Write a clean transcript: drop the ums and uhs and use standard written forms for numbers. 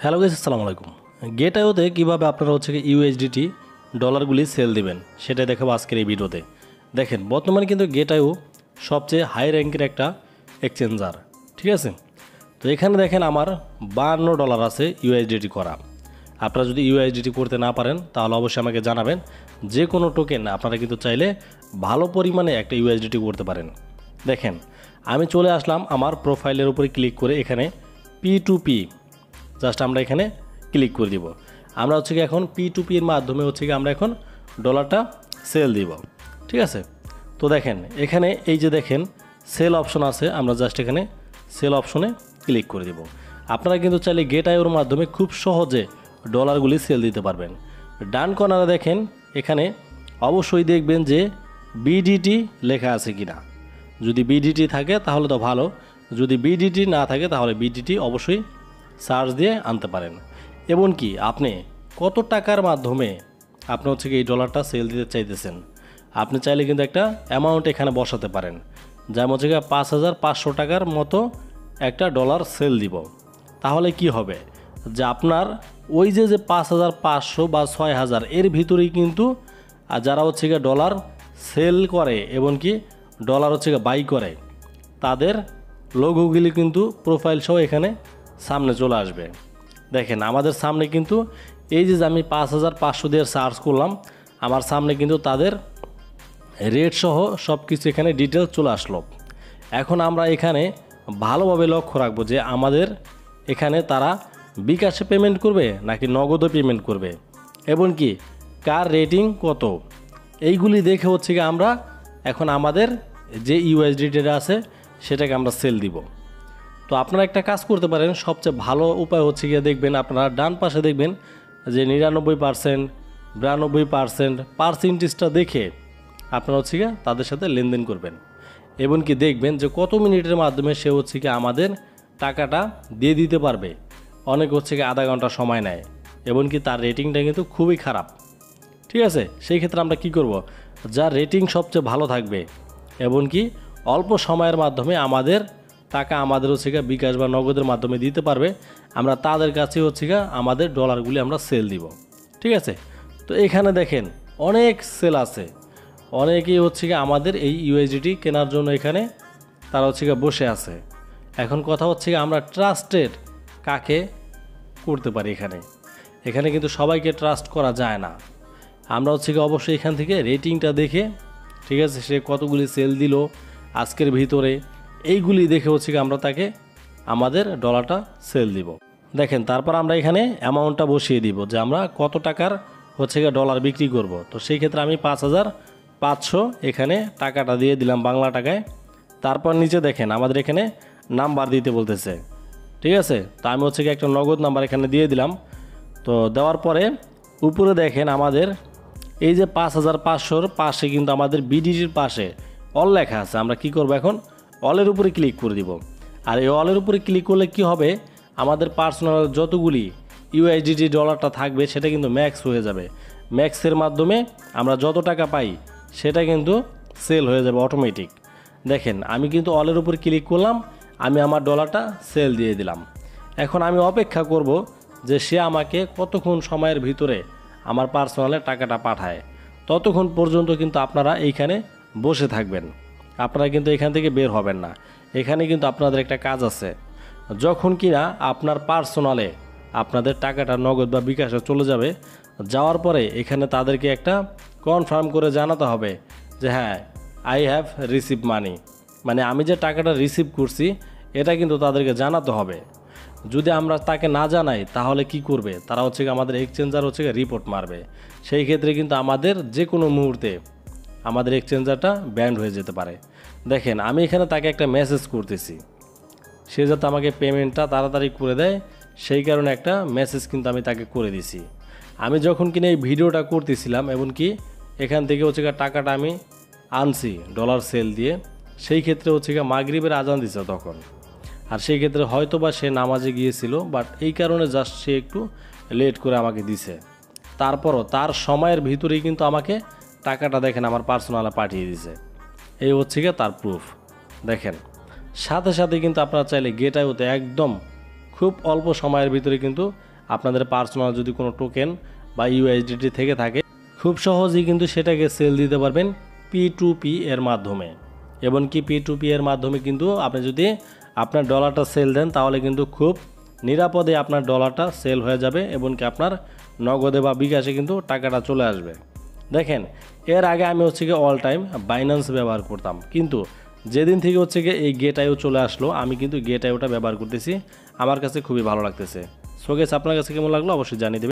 Hello guys, আসসালামু আলাইকুম। গেটআইওতে কীভাবে আপনারা ইউএসডিটি ডলারগুলি সেল দিবেন সেটাই দেখাবো আজকের এই ভিডিওতে। দেখেন, বর্তমানে কিন্তু গেটআইও সবচেয়ে হাই র্যাঙ্কের একটা এক্সচেঞ্জার, ঠিক আছে। তো এখানে দেখেন আমার $52 আছে ইউএসডিটি করা। আপনারা যদি ইউএসডিটি করতে না পারেন তাহলে অবশ্যই আমাকে জানাবেন। যে কোনো টোকেন আপনারা কিন্তু চাইলে ভালো পরিমাণে একটা ইউএসডিটি করতে পারেন। দেখেন, আমি চলে আসলাম আমার প্রোফাইলের উপরে ক্লিক করে এখানে P2P জাস্ট আমরা এখানে ক্লিক করে দিব। আমরা এখন P2P এর মাধ্যমে আমরা এখন ডলারটা সেল দিব, ঠিক আছে। তো দেখেন এখানে এই যে দেখেন সেল অপশন আছে, আমরা জাস্ট এখানে সেল অপশনে ক্লিক করে দিব। আপনারা কিন্তু চাইলে গেটআইওর মাধ্যমে খুব সহজে ডলারগুলি সেল দিতে পারবেন। ডান কর্নারে দেখেন এখানে অবশ্যই দেখবেন যে বিডিটি লেখা আছে কিনা। যদি বিডিটি থাকে তাহলে তো ভালো, যদি বিডিটি না থাকে তাহলে বিডিটি অবশ্যই সার্চ দিয়ে আনতে পারেন। এবং কি আপনি কত টাকার মাধ্যমে আপনি এই ডলারটা সেল দিতে চাইতেছেন, আপনি চাইলে কিন্তু একটা অ্যামাউন্ট এখানে বসাতে পারেন। যেমন 5,500 টাকার মতো একটা ডলার সেল দিব। তাহলে কি হবে যে আপনার ওই যে 5,500 বা 6,000 এর ভিতরেই কিন্তু যারা ডলার সেল করে এবং কি ডলার বাই করে তাদের লোগোগুলি কিন্তু প্রোফাইল সহ এখানে সামনে চলে আসবে। দেখেন আমাদের সামনে কিন্তু এই যে আমি 5,500 দিয়ে সার্চ করলাম, আমার সামনে কিন্তু তাদের রেট সহ সব কিছু এখানে ডিটেলস চলে আসলো। এখন আমরা এখানে ভালোভাবে লক্ষ্য রাখবো যে আমাদের এখানে তারা বিকাশে পেমেন্ট করবে নাকি নগদে পেমেন্ট করবে এবং কি কার রেটিং কত, এইগুলি দেখে আমরা এখন আমাদের যে ইউএসডিটা আছে সেটাকে আমরা সেল দিব। তো আপনারা একটা কাজ করতে পারেন, সবচেয়ে ভালো উপায় দেখবেন আপনারা ডান পাশে দেখবেন যে 99%, 92% পার্সেন্টেজটা দেখে আপনারা তাদের সাথে লেনদেন করবেন এবং কি দেখবেন যে কত মিনিটের মাধ্যমে সে আমাদের টাকাটা দিয়ে দিতে পারবে। অনেক আধা ঘন্টা সময় নেয় এবং কি তার রেটিংটা কিন্তু খুবই খারাপ, ঠিক আছে। সেই ক্ষেত্রে আমরা কি করব, যার রেটিং সবচেয়ে ভালো থাকবে এবং কি অল্প সময়ের মাধ্যমে আমাদের টাকা আমাদের বিকাশ বা নগদের মাধ্যমে দিতে পারবে, আমরা তাদের কাছে আমাদের ডলারগুলি আমরা সেল দিব, ঠিক আছে। তো এখানে দেখেন অনেক সেল আছে, অনেকেই আমাদের এই ইউএসডিটি কেনার জন্য এখানে তারা বসে আছে। এখন কথা আমরা ট্রাস্টেড কাকে করতে পারি। এখানে কিন্তু সবাইকে ট্রাস্ট করা যায় না। আমরা অবশ্যই এখান থেকে রেটিংটা দেখে, ঠিক আছে, সে কতগুলি সেল দিল আজকের ভিতরে, এইগুলি দেখে আমরা তাকে আমাদের ডলারটা সেল দিব। দেখেন তারপর আমরা এখানে অ্যামাউন্টটা বসিয়ে দিব যে আমরা কত টাকার ডলার বিক্রি করব। তো সেই ক্ষেত্রে আমি 5,500 এখানে টাকাটা দিয়ে দিলাম বাংলা টাকায়। তারপর নিচে দেখেন আমাদের এখানে নাম্বার দিতে বলতেছে, ঠিক আছে। তো আমি একটা নগদ নাম্বার এখানে দিয়ে দিলাম। তো দেওয়ার পরে উপরে দেখেন আমাদের এই যে 5,500 পাশে কিন্তু আমাদের বিডিটির পাশে অল লেখা আছে। আমরা কি করব, এখন অলের উপরে ক্লিক করে দিব। আর এই অলের উপরে ক্লিক করলে কি হবে, আমাদের পার্সোনাল যতগুলি ইউএসডিটি ডলারটা থাকবে সেটা কিন্তু ম্যাক্স হয়ে যাবে। ম্যাক্সের মাধ্যমে আমরা যত টাকা পাই সেটা কিন্তু সেল হয়ে যাবে অটোমেটিক। দেখেন আমি কিন্তু অলের উপর ক্লিক করলাম, আমি আমার ডলারটা সেল দিয়ে দিলাম। এখন আমি অপেক্ষা করব যে সে আমাকে কতক্ষণ সময়ের ভিতরে আমার পার্সোনালে টাকাটা পাঠায়। ততক্ষণ পর্যন্ত কিন্তু আপনারা এইখানে বসে থাকবেন, আপনারা কিন্তু এখান থেকে বের হবেন না। এখানে কিন্তু আপনাদের একটা কাজ আছে, যখন কিনা আপনার পার্সোনালে আপনাদের টাকাটা নগদ বা বিকাশে চলে যাবে, যাওয়ার পরে এখানে তাদেরকে একটা কনফার্ম করে জানাতে হবে যে হ্যাঁ আই হ্যাভ রিসিভ মানি, মানে আমি যে টাকাটা রিসিভ করছি এটা কিন্তু তাদেরকে জানাতে হবে। যদি আমরা তাকে না জানাই তাহলে কি করবে, তারা আমাদের এক্সচেঞ্জার রিপোর্ট মারবে। সেই ক্ষেত্রে কিন্তু আমাদের যে কোনো মুহূর্তে আমাদের এক্সচেঞ্জারটা ব্যান্ড হয়ে যেতে পারে। দেখেন আমি এখানে তাকে একটা মেসেজ করতেছি, সে যাতে আমাকে পেমেন্টটা তাড়াতাড়ি করে দেয়, সেই কারণে একটা মেসেজ কিন্তু আমি তাকে করে দিছি। আমি যখন কিনা এই ভিডিওটা করতেছিলাম এবং কি এখান থেকে টাকাটা আমি আনছি ডলার সেল দিয়ে, সেই ক্ষেত্রে মাগরিবের আজান দিছে তখন। আর সেই ক্ষেত্রে হয়তো বা সে নামাজে গিয়েছিল, বাট এই কারণে জাস্ট সে একটু লেট করে আমাকে দিছে। তারপরও তার সময়ের ভিতরেই কিন্তু আমাকে টাকাটা দেখেন আমার পার্সোনালে পাঠিয়ে দিছে। এই তার প্রুফ। দেখেন সাথে সাথে কিন্তু আপনারা চাইলে গেটআইওতে একদম খুব অল্প সময়ের ভিতরে কিন্তু আপনাদের পার্সোনাল যদি কোনো টোকেন বা ইউএসডিটি থেকে থাকে, খুব সহজেই কিন্তু সেটাকে সেল দিতে পারবেন P2P এর মাধ্যমে। এমনকি P2P এর মাধ্যমে কিন্তু আপনি যদি আপনার ডলারটা সেল দেন তাহলে কিন্তু খুব নিরাপদে আপনার ডলারটা সেল হয়ে যাবে, এমনকি আপনার নগদে বা বিকাশে কিন্তু টাকাটা চলে আসবে। দেখেন, এর আগে আমি অল টাইম বাইন্যান্স ব্যবহার করতাম, কিন্তু যেদিন থেকে এই গেট.আইও চলে আসলো, আমি কিন্তু গেট.আইওটা ব্যবহার করতেছি। আমার কাছে খুবই ভালো লাগতেছে। সো গাইস, আপনার কাছে কেমন লাগলো অবশ্যই জানিয়ে দেবেন।